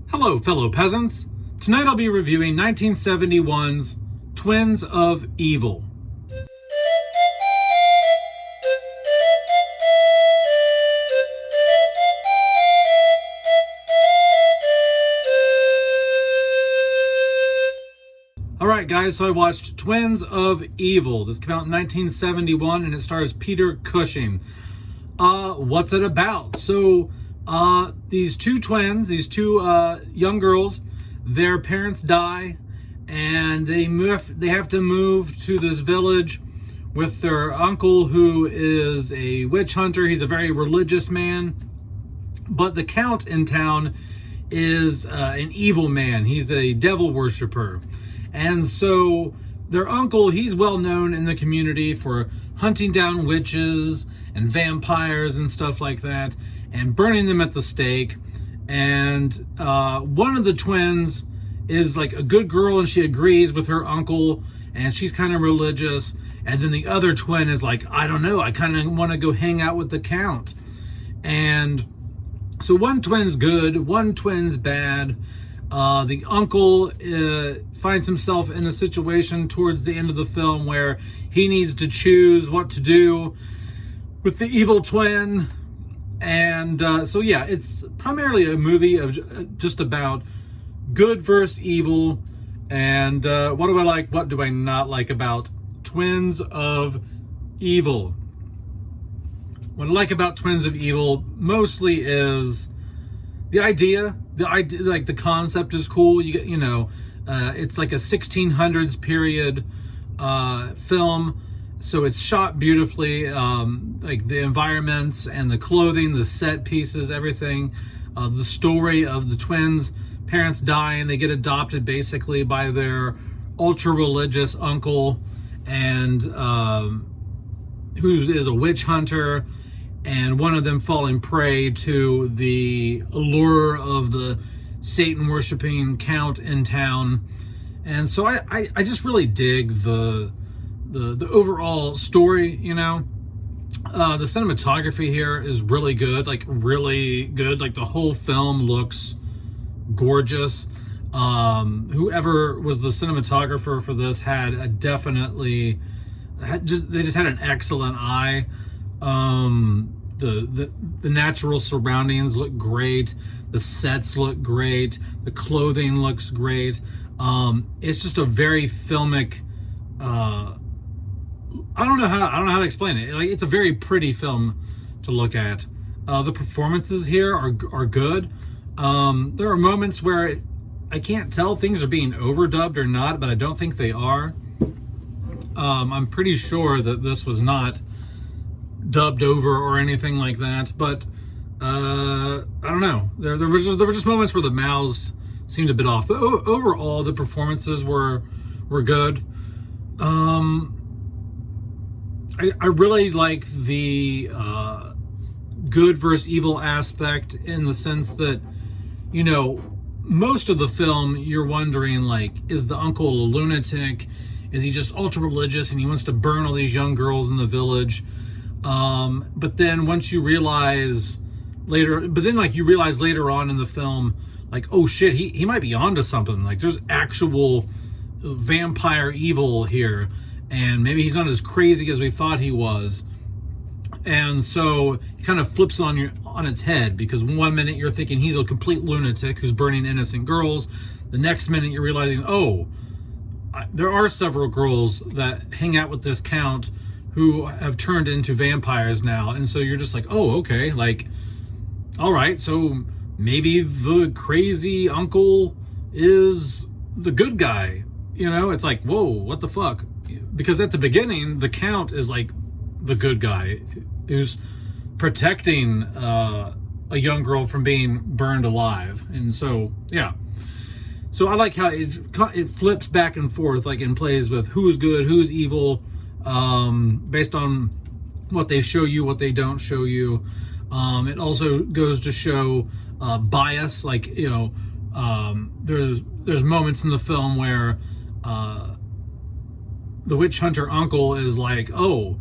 Hello, fellow peasants. Tonight I'll be reviewing 1971's Twins of Evil. Alright guys, so I watched Twins of Evil. This came out in 1971 and it stars Peter Cushing. What's it about? So, these two twins, these two young girls, their parents die and they have to move to this village with their uncle, who is a witch hunter. He's a very religious man, but the count in town is an evil man. He's a devil worshiper. And so their uncle, he's well known in the community for hunting down witches and vampires and stuff like that, and burning them at the stake. And one of the twins is like a good girl and she agrees with her uncle and she's kind of religious. And then the other twin is like, I don't know, I kind of want to go hang out with the count. And so one twin's good, one twin's bad. The uncle finds himself in a situation towards the end of the film where he needs to choose what to do with the evil twin. And so yeah, it's primarily a movie of just about good versus evil. And what do I like, what do I not like about Twins of Evil? What I like about Twins of Evil mostly is the idea, like the concept is cool. You get, it's like a 1600s period film. So it's shot beautifully, like the environments and the clothing, the set pieces, everything. The story of the twins' parents die and they get adopted basically by their ultra-religious uncle, and who is a witch hunter, and one of them falling prey to the allure of the Satan-worshipping count in town. And so I just really dig the overall story, The cinematography here is really good, like the whole film looks gorgeous. Whoever was the cinematographer for this had they just had an excellent eye. The natural surroundings look great, the sets look great, the clothing looks great. It's just a very filmic, I don't know how to explain it. Like, it's a very pretty film to look at. The performances here are good. There are moments where I can't tell things are being overdubbed or not, but I don't think they are. I'm pretty sure that this was not dubbed over or anything like that, but I don't know. There were just moments where the mouths seemed a bit off, but overall the performances were good. I really like the good versus evil aspect, in the sense that, most of the film you're wondering, like, is the uncle a lunatic? Is he just ultra religious and he wants to burn all these young girls in the village? But then once you realize later on in the film, like, oh shit, he might be onto something. Like, there's actual vampire evil here, and maybe he's not as crazy as we thought he was. And so it kind of flips on its head, because one minute you're thinking he's a complete lunatic who's burning innocent girls. The next minute you're realizing, there are several girls that hang out with this count who have turned into vampires now. And so you're just like, oh, okay, like, all right, so maybe the crazy uncle is the good guy. It's like, whoa, what the fuck? Because at the beginning, the count is like the good guy who's protecting a young girl from being burned alive. And so, yeah. So I like how it flips back and forth, like, and plays with who's good, who's evil, based on what they show you, what they don't show you. It also goes to show bias, like, there's moments in the film where the witch hunter uncle is like, oh,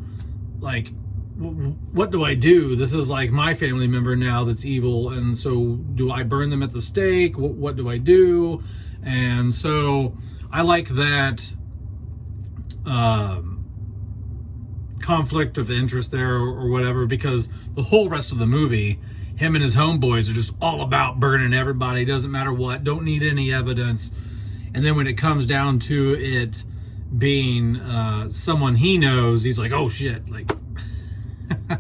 like, what do I do? This is like my family member now that's evil, and so do I burn them at the stake? What do I do? And so I like that conflict of interest there, or whatever, because the whole rest of the movie, him and his homeboys are just all about burning everybody, doesn't matter what, don't need any evidence. And then when it comes down to it being someone he knows, he's like, oh shit, like.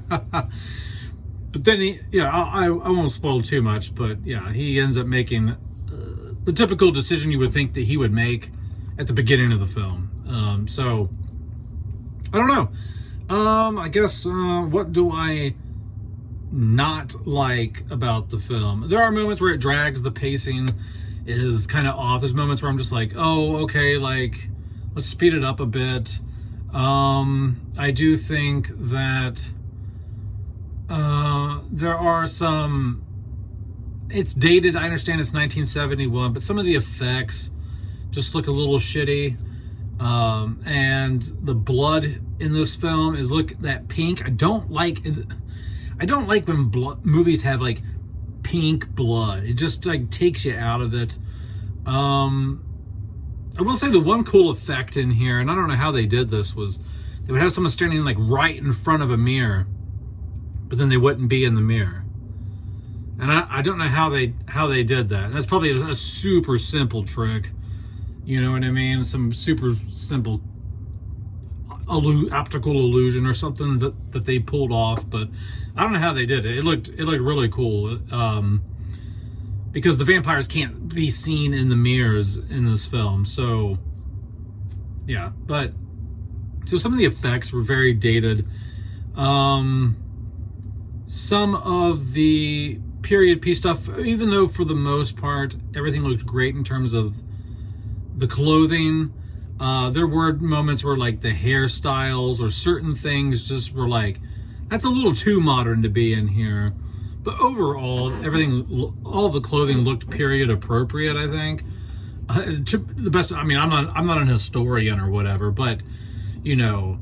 But then I won't spoil too much, but yeah, he ends up making the typical decision you would think that he would make at the beginning of the film. So I don't know. I guess what do I not like about the film? There are moments where it drags, the pacing is kind of off. There's moments where I'm just like, oh, okay, like let's speed it up a bit. I do think that there are some, it's dated, I understand it's 1971, but some of the effects just look a little shitty. And the blood in this film is, look, that pink. I don't like when movies have like pink blood. It just like takes you out of it. I will say the one cool effect in here, and I don't know how they did this, was they would have someone standing like right in front of a mirror, but then they wouldn't be in the mirror. And I don't know how they did that. That's probably a super simple trick. You know what I mean? Some super simple optical illusion or something that they pulled off, but I don't know how they did it. It looked really cool. Because the vampires can't be seen in the mirrors in this film. So yeah, but so some of the effects were very dated. Some of the period piece stuff, even though for the most part everything looked great in terms of the clothing, there were moments where like the hairstyles or certain things just were like, that's a little too modern to be in here. But overall, everything, all the clothing looked period appropriate, I think. To the best, I mean, I'm not an historian or whatever, but you know,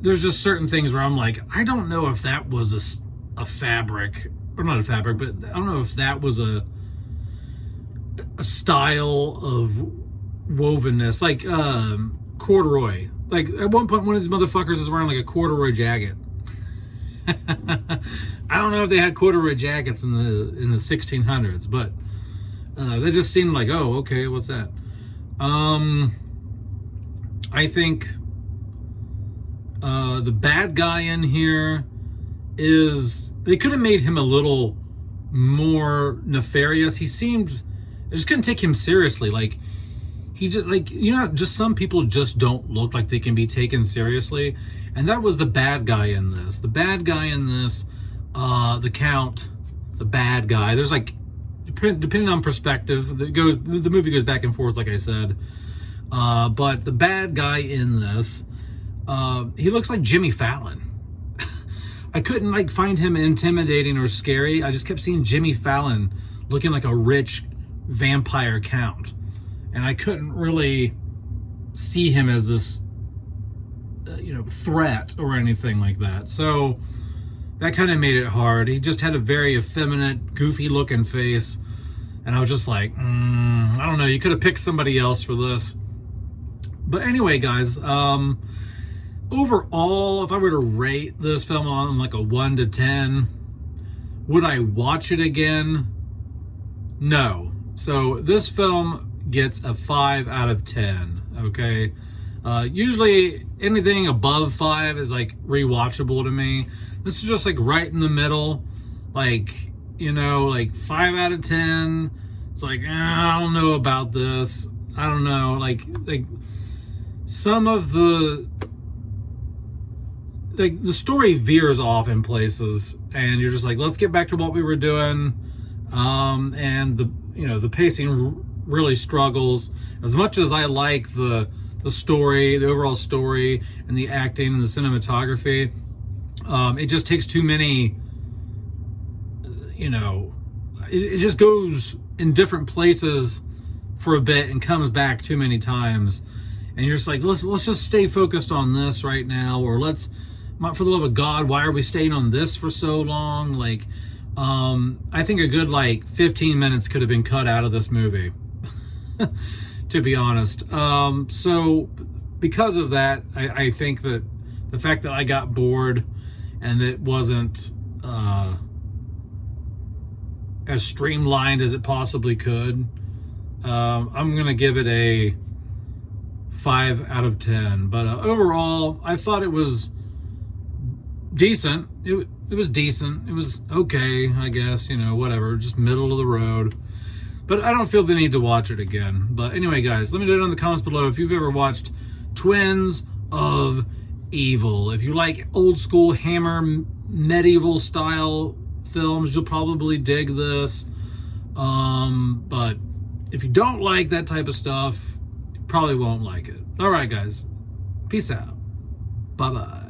there's just certain things where I'm like, I don't know if that was a fabric, or not a fabric, but I don't know if that was a style of wovenness, like corduroy. Like at one point, one of these motherfuckers is wearing like a corduroy jacket. I don't know if they had corduroy jackets in the 1600s, but they just seemed like, oh, okay, what's that? I think the bad guy in here is, they could have made him a little more nefarious. He seemed, I just couldn't take him seriously. Like, he just, like, you know, just some people just don't look like they can be taken seriously. And that was the bad guy in this. The bad guy in this, the Count, the bad guy. There's like, depending on perspective, the movie goes back and forth, like I said. But the bad guy in this, he looks like Jimmy Fallon. I couldn't like find him intimidating or scary. I just kept seeing Jimmy Fallon looking like a rich vampire count. And I couldn't really see him as this, threat or anything like that. So that kind of made it hard. He just had a very effeminate, goofy looking face. And I was just like, I don't know. You could have picked somebody else for this. But anyway, guys, overall, if I were to rate this film on like a 1 to 10, would I watch it again? No. So this film gets a 5 out of 10, okay? Usually anything above 5 is like rewatchable to me. This is just like right in the middle, like, like 5 out of 10. It's like, I don't know about this. I don't know. Like some of the story veers off in places, and you're just like, let's get back to what we were doing. And the pacing really struggles. As much as I like the story, the overall story, and the acting and the cinematography, it just takes too many, it just goes in different places for a bit and comes back too many times. And you're just like, let's just stay focused on this right now, or let's for the love of God, why are we staying on this for so long? Like, I think a good, like, 15 minutes could have been cut out of this movie, to be honest. So because of that, I think that the fact that I got bored and it wasn't as streamlined as it possibly could, I'm going to give it a 5 out of 10. But overall, I thought it was decent. It was decent. It was okay, I guess, you know, whatever, just middle of the road. But I don't feel the need to watch it again. But anyway, guys, let me know in the comments below if you've ever watched Twins of Evil. If you like old school Hammer medieval style films, you'll probably dig this. But if you don't like that type of stuff, you probably won't like it. All right, guys. Peace out. Bye-bye.